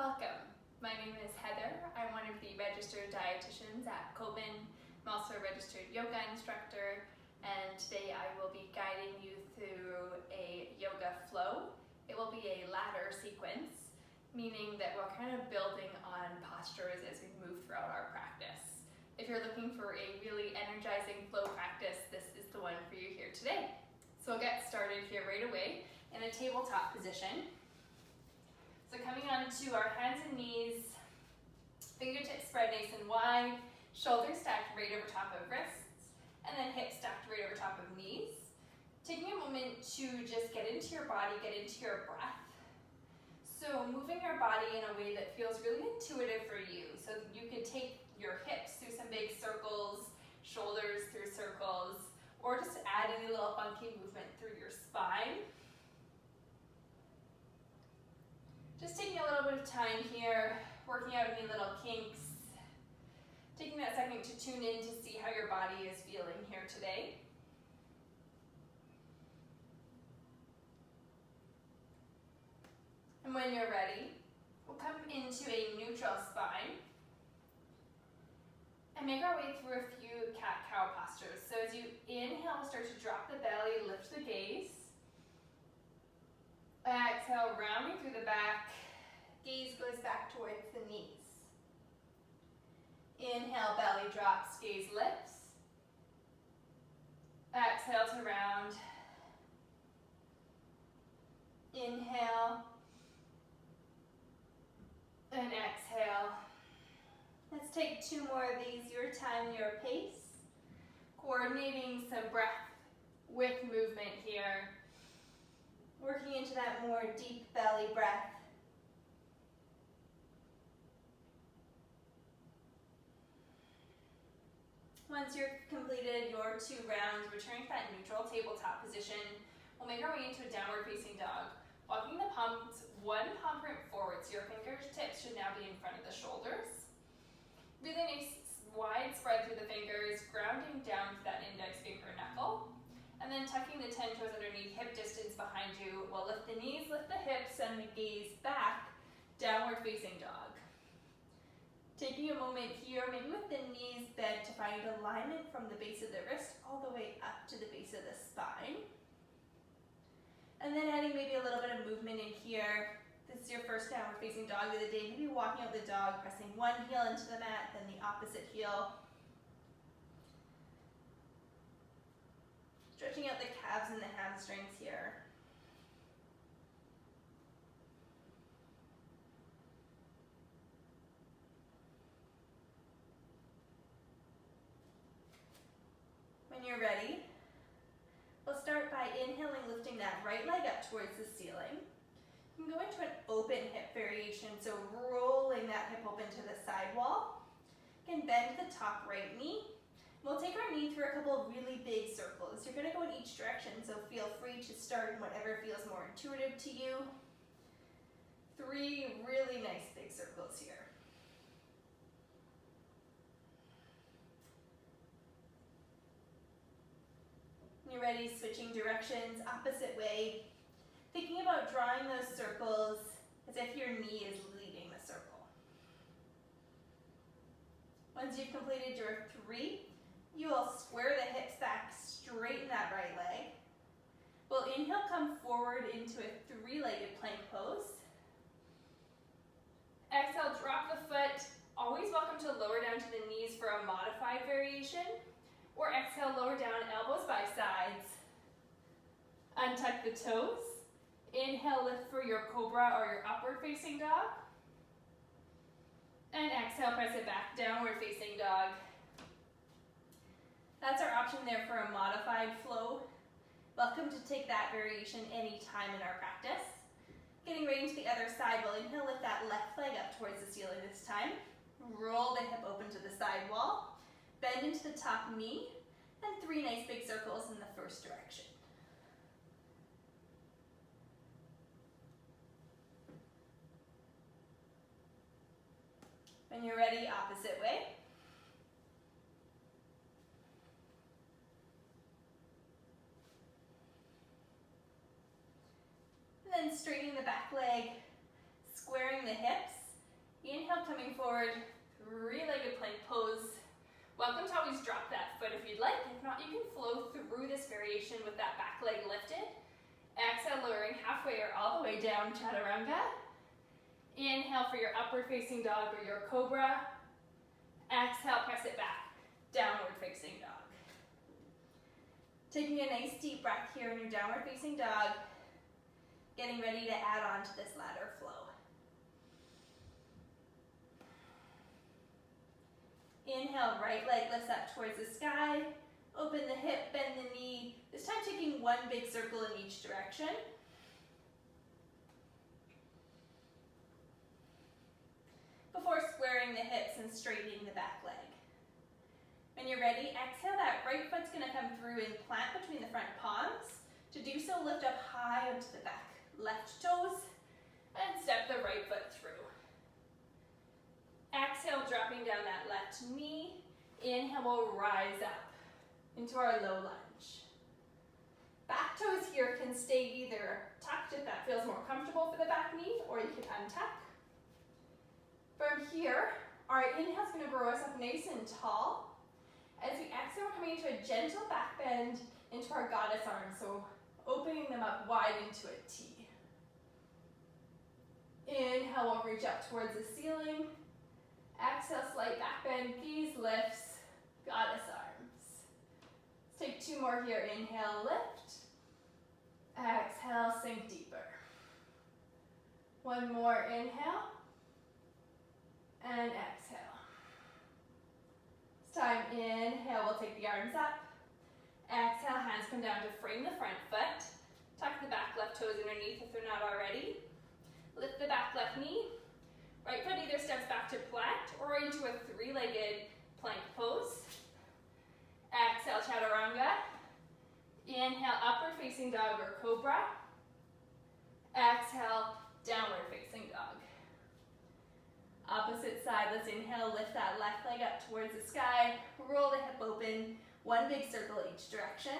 Welcome. My name is Heather. I'm one of the registered dietitians at Coben. I'm also a registered yoga instructor, and today I will be guiding you through a yoga flow. It will be a ladder sequence, meaning that we're kind of building on postures as we move throughout our practice. If you're looking for a really energizing flow practice, this is the one for you here today. So we'll get started here right away in a tabletop position. So coming onto our hands and knees, fingertips spread nice and wide, shoulders stacked right over top of wrists, and then hips stacked right over top of knees. Taking a moment to just get into your body, get into your breath. So moving your body in a way that feels really intuitive for you. So you could take your hips through some big circles, shoulders through circles, or just add any little funky movement through your spine. Just taking a little bit of time here, working out any little kinks, taking that second to tune in to see how your body is feeling here today. And when you're ready, we'll come into a neutral spine and make our way through a few cat-cow postures. So as you inhale, start to drop the belly, lift the gaze. Exhale, rounding through the back, gaze goes back towards the knees. Inhale, belly drops, gaze lifts. Exhale to round. Inhale. And exhale. Let's take two more of these, your time, your pace. Coordinating some breath with movement here. Working into that more deep belly breath. Once you're completed your 2 rounds, returning to that neutral tabletop position, we'll make our way into a downward facing dog. Walking the palms 1 palm print forward, so your fingertips should now be in front of the shoulders. Really nice wide spread through the fingers, grounding down to that index finger knuckle. And then tucking the 10 toes underneath, hip distance behind you. We'll lift the knees, lift the hips, and the gaze back, downward facing dog. Taking a moment here, maybe with the knees bent to find alignment from the base of the wrist all the way up to the base of the spine. And then adding maybe a little bit of movement in here. This is your first downward facing dog of the day. Maybe walking out the dog, pressing one heel into the mat, then the opposite heel. Stretching out the calves and the hamstrings here. When you're ready, we'll start by inhaling, lifting that right leg up towards the ceiling. You can go into an open hip variation, so rolling that hip open to the side wall. Again, bend the top right knee. We'll take our knee through a couple of really big circles. You're going to go in each direction, so feel free to start in whatever feels more intuitive to you. 3 really nice big circles here. When you're ready, switching directions, opposite way. Thinking about drawing those circles as if your knee is leading the circle. Once you've completed your 3, you will square the hips back, straighten that right leg. We'll inhale, come forward into a 3-legged plank pose. Exhale, drop the foot. Always welcome to lower down to the knees for a modified variation. Or exhale, lower down, elbows by sides. Untuck the toes. Inhale, lift for your cobra or your upward facing dog. And exhale, press it back, downward facing dog. That's our option there for a modified flow. Welcome to take that variation anytime in our practice. Getting right into the other side, we'll inhale, lift that left leg up towards the ceiling this time. Roll the hip open to the side wall. Bend into the top knee. And 3 nice big circles in the first direction. When you're ready, opposite way. And then straightening the back leg, squaring the hips, Inhale, coming forward, three-legged plank pose. Welcome to always drop that foot if you'd like. If not, you can flow through this variation with that back leg lifted. Exhale, lowering halfway or all the way down, chaturanga. Inhale for your upward facing dog or your cobra. Exhale, press it back, downward facing dog. Taking a nice deep breath here in your downward facing dog. Getting ready to add on to this ladder flow. Inhale, right leg lifts up towards the sky. Open the hip, bend the knee. This time taking one big circle in each direction. Before squaring the hips and straightening the back leg. When you're ready, exhale, that right foot's gonna come through and plant between the front palms. To do so, lift up high onto the back left toes and step the right foot through. Exhale, dropping down that left knee. Inhale, we'll rise up into our low lunge. Back toes here can stay either tucked if that feels more comfortable for the back knee, or you can untuck. From here, our inhale is going to grow us up nice and tall. As we exhale, we're coming into a gentle back bend into our goddess arms, so opening them up wide into a T. Inhale, we'll reach up towards the ceiling. Exhale, slight back bend, gaze lifts, goddess arms. Let's take two more here. Inhale, lift. Exhale, sink deeper. One more, inhale. And exhale. This time, inhale, we'll take the arms up. Exhale, hands come down to frame the front foot. Tuck the back left toes underneath if they're not already. Lift the back left knee. Right foot either steps back to plant or into a three-legged plank pose. Exhale, chaturanga. Inhale, upward facing dog or cobra. Exhale, downward facing dog. Opposite side, let's inhale, lift that left leg up towards the sky. Roll the hip open, one big circle each direction.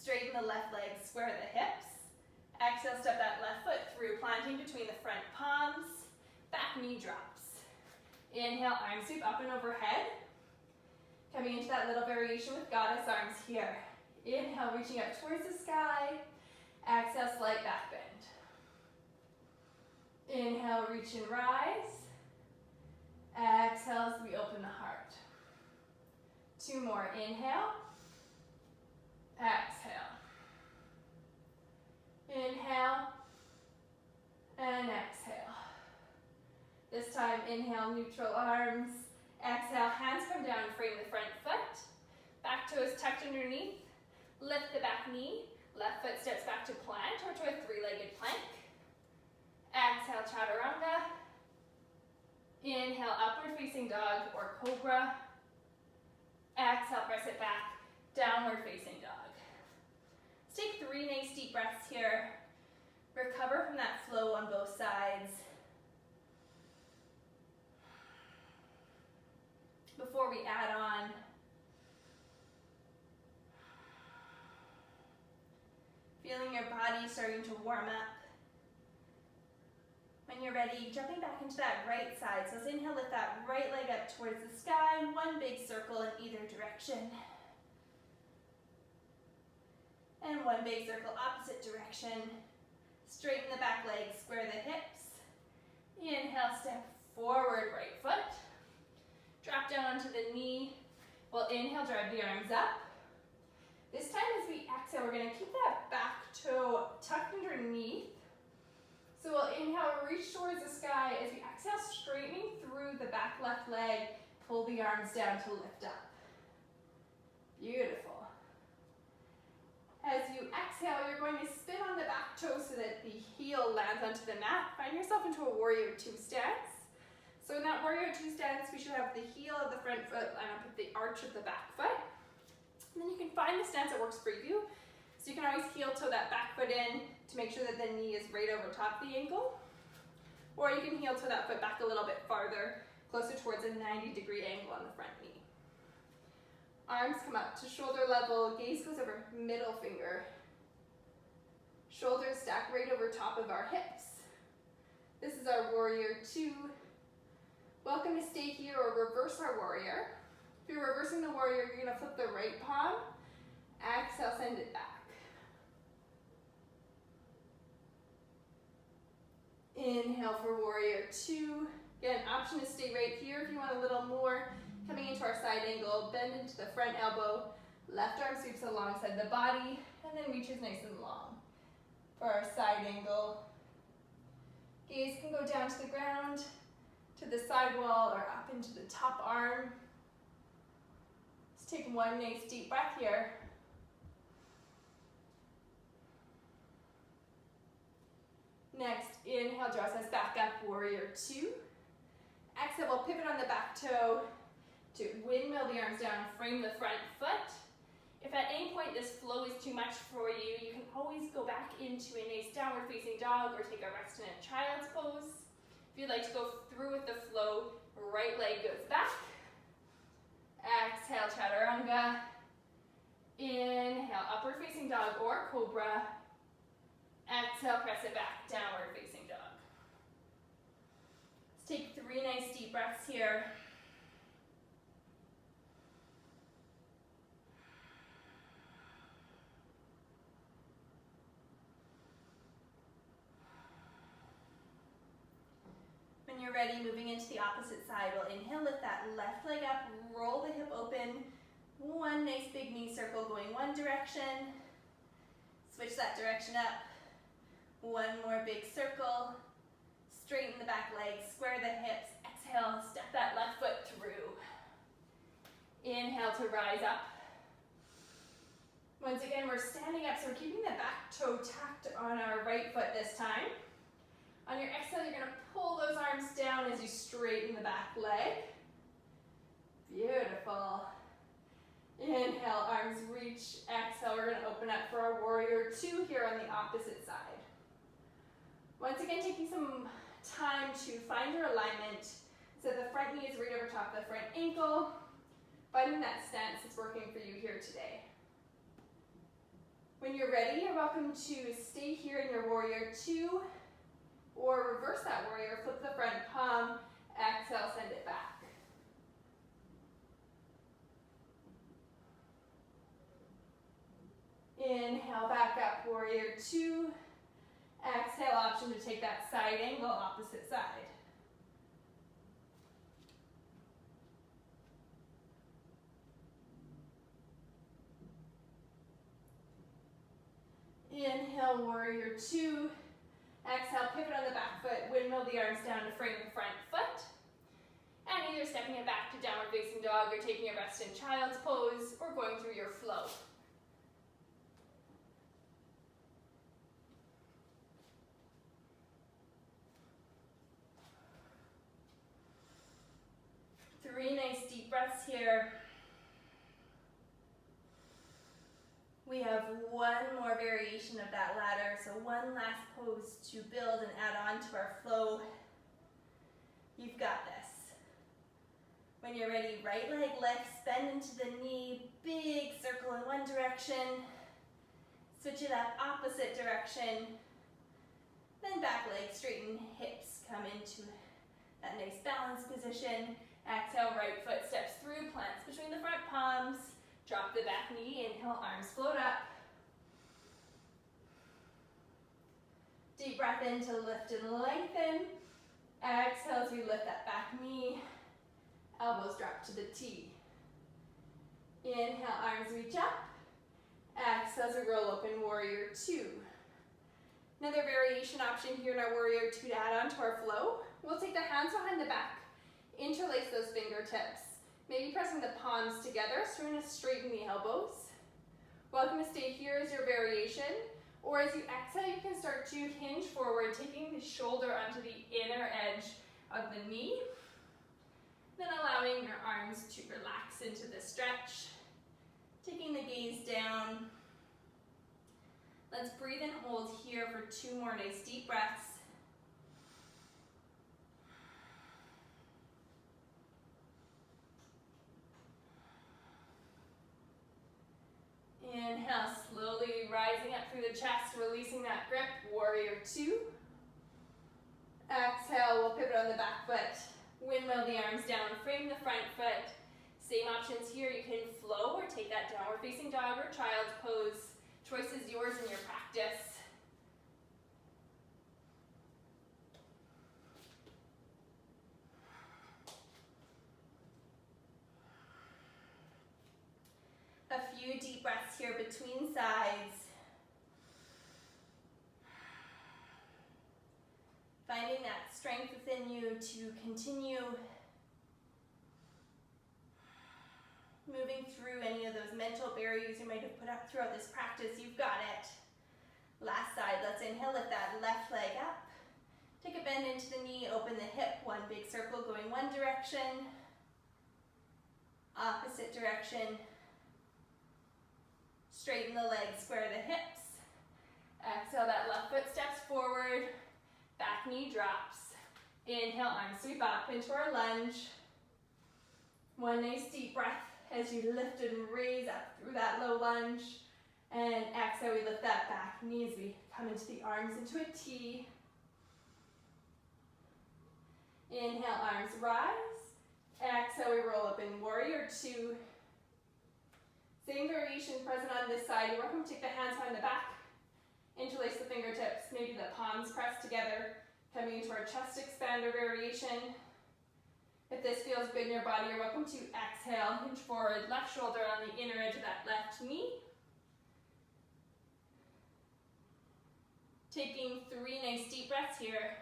Straighten the left leg, square the hips. Exhale, step that left foot through, planting between the front palms. Back knee drops. Inhale, arms sweep up and overhead. Coming into that little variation with goddess arms here. Inhale, reaching up towards the sky. Exhale, slight back bend. Inhale, reach and rise. Exhale as we open the heart. Two more, inhale. Exhale. Inhale. And exhale. This time, inhale, neutral arms. Exhale, hands come down, frame the front foot. Back toes tucked underneath. Lift the back knee. Left foot steps back to plant or to a three-legged plank. Exhale, chaturanga. Inhale, upward facing dog or cobra. Exhale, press it back, downward facing dog. Let's take 3 nice deep breaths here. Recover from that flow on both sides. Before we add on, feeling your body starting to warm up. When you're ready, jumping back into that right side. So let's inhale, lift that right leg up towards the sky, one big circle in either direction. And one big circle opposite direction. Straighten the back leg, square the hips. Inhale, step forward, right foot. Drop down onto the knee. We'll inhale, drive the arms up. This time as we exhale, we're gonna keep that back toe tucked underneath. So we'll inhale, reach towards the sky. As we exhale, straightening through the back left leg, pull the arms down to lift up. Beautiful. As you exhale, you're going to spin on the back toe so that the heel lands onto the mat. Find yourself into a warrior 2 stance. So in that warrior 2 stance, we should have the heel of the front foot line up with the arch of the back foot. And then you can find the stance that works for you. So you can always heel toe that back foot in to make sure that the knee is right over top the ankle. Or you can heel toe that foot back a little bit farther, closer towards a 90-degree angle on the front knee. Arms come up to shoulder level, gaze goes over middle finger. Shoulders stack right over top of our hips. This is our warrior two. Welcome to stay here or reverse our warrior. If you're reversing the warrior, you're gonna flip the right palm. Exhale, send it back. Inhale for warrior two. Again, option to stay right here if you want a little more. Coming into our side angle, bend into the front elbow. Left arm sweeps alongside the body and then reaches nice and long. For our side angle, gaze can go down to the ground, to the side wall, or up into the top arm. Let's take one nice deep breath here. Next, inhale, draws us back up, warrior two. Exhale, we'll pivot on the back toe to windmill the arms down, frame the front foot. If at any point this flow is too much for you, you can always go back into a nice downward facing dog or take a rest in a child's pose. If you'd like to go through with the flow, right leg goes back. Exhale, chaturanga. Inhale, upward facing dog or cobra. Exhale, press it back, downward facing dog. Let's take 3 nice deep breaths here. When you're ready, moving into the opposite side, we'll inhale, lift that left leg up, roll the hip open. One nice big knee circle going one direction. Switch that direction up. One more big circle. Straighten the back leg, square the hips. Exhale, step that left foot through. Inhale to rise up. Once again, we're standing up, so we're keeping the back toe tacked on our right foot this time. On your exhale, you're gonna pull those arms down as you straighten the back leg. Beautiful. Inhale, arms reach. Exhale, we're gonna open up for our warrior two here on the opposite side. Once again, taking some time to find your alignment so the front knee is right over top of the front ankle. Finding that stance is working for you here today. When you're ready, you're welcome to stay here in your warrior two or reverse that warrior, flip the front palm, exhale, send it back. Inhale, back up, warrior two. Exhale, option to take that side angle, opposite side. Inhale, warrior two. Exhale, pivot on the back foot, windmill the arms down to frame the front foot. And either stepping it back to downward facing dog or taking a rest in child's pose or going through your flow. Three nice deep breaths here. We have one more variation of that ladder, so one last pose to build and add on to our flow. You've got this. When you're ready, right leg lifts, bend into the knee, big circle in one direction. Switch it up, opposite direction. Then back leg, straighten hips, come into that nice balance position. Exhale, right foot steps through, plants between the front palms. Drop the back knee, inhale, arms float up. Deep breath in to lift and lengthen. Exhale as we lift that back knee. Elbows drop to the T. Inhale, arms reach up. Exhale as we roll open, warrior two. Another variation option here in our warrior two to add on to our flow. We'll take the hands behind the back. Interlace those fingertips. Maybe pressing the palms together, so we're going to straighten the elbows. Welcome to stay here as your variation. Or as you exhale, you can start to hinge forward, taking the shoulder onto the inner edge of the knee. Then allowing your arms to relax into the stretch. Taking the gaze down. Let's breathe and hold here for 2 more nice deep breaths. Inhale, slowly rise rising up through the chest, releasing that grip, warrior two. Exhale, we'll pivot on the back foot. Windmill the arms down, frame the front foot. Same options here, you can flow or take that downward facing dog or child's pose. Choice is yours in your practice. A few deep breaths here between sides. Finding that strength within you to continue moving through any of those mental barriers you might have put up throughout this practice. You've got it. Last side, let's inhale, lift that left leg up. Take a bend into the knee, open the hip, one big circle going one direction, opposite direction. Straighten the legs, square the hips. Exhale, that left foot steps forward, back knee drops. Inhale, arms sweep up into our lunge. One nice deep breath as you lift and raise up through that low lunge. And exhale, we lift that back knee as we come into the arms into a T. Inhale, arms rise. Exhale, we roll up in warrior two. Same variation present on this side. You're welcome to take the hands behind the back, interlace the fingertips, maybe the palms pressed together, coming into our chest expander variation. If this feels good in your body, you're welcome to exhale, hinge forward, left shoulder on the inner edge of that left knee. Taking 3 nice deep breaths here.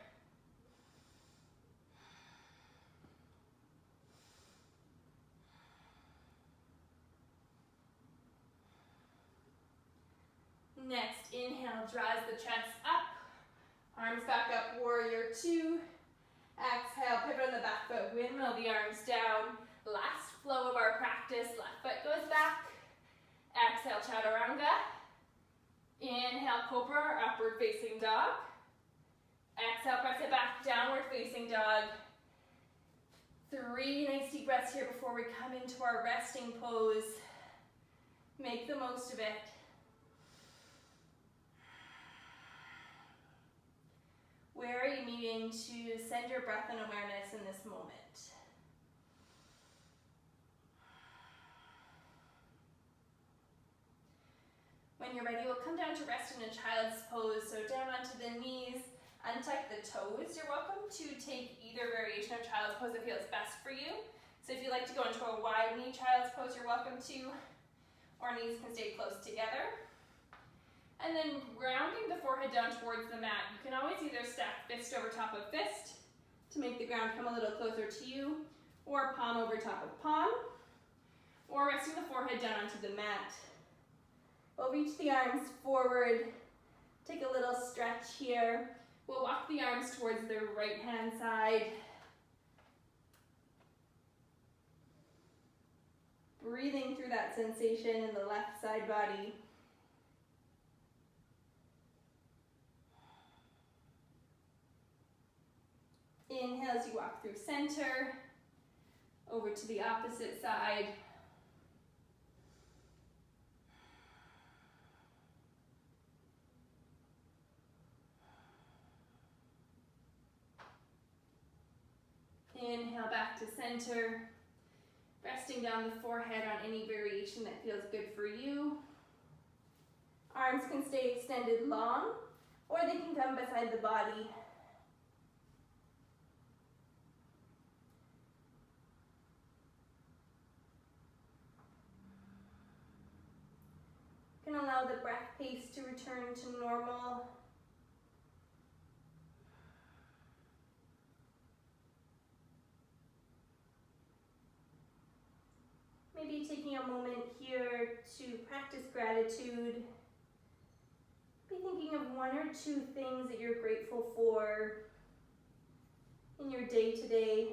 Next, inhale, draws the chest up. Arms back up, warrior two. Exhale, pivot on the back foot, windmill the arms down. Last flow of our practice, left foot goes back. Exhale, chaturanga. Inhale, cobra or upward facing dog. Exhale, press it back, downward facing dog. 3 nice deep breaths here before we come into our resting pose. Make the most of it. Where are you needing to send your breath and awareness in this moment? When you're ready, we'll come down to rest in a child's pose. So down onto the knees, untuck the toes. You're welcome to take either variation of child's pose that feels best for you. So if you like to go into a wide knee child's pose, you're welcome to, or knees can stay close together. And then grounding the forehead down towards the mat. You can always either stack fist over top of fist to make the ground come a little closer to you, or palm over top of palm, or resting the forehead down onto the mat. We'll reach the arms forward, take a little stretch here. We'll walk the arms towards the right hand side. Breathing through that sensation in the left side body. Inhale as you walk through center, over to the opposite side. Inhale back to center, resting down the forehead on any variation that feels good for you. Arms can stay extended long, or they can come beside the body. You can allow the breath pace to return to normal. Maybe taking a moment here to practice gratitude. Be thinking of 1 or 2 things that you're grateful for in your day-to-day.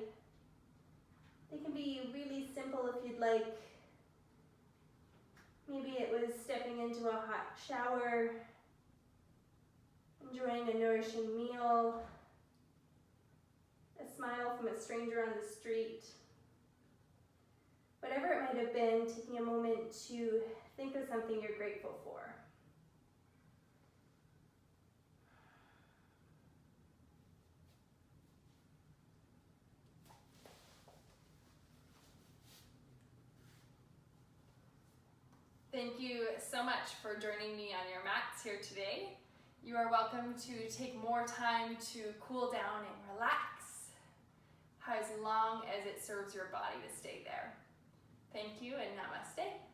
They can be really simple if you'd like. Maybe it was stepping into a hot shower, enjoying a nourishing meal, a smile from a stranger on the street. Whatever it might have been, taking a moment to think of something you're grateful for. so much for joining me on your mats here today. You are welcome to take more time to cool down and relax, as long as it serves your body to stay there. Thank you and namaste.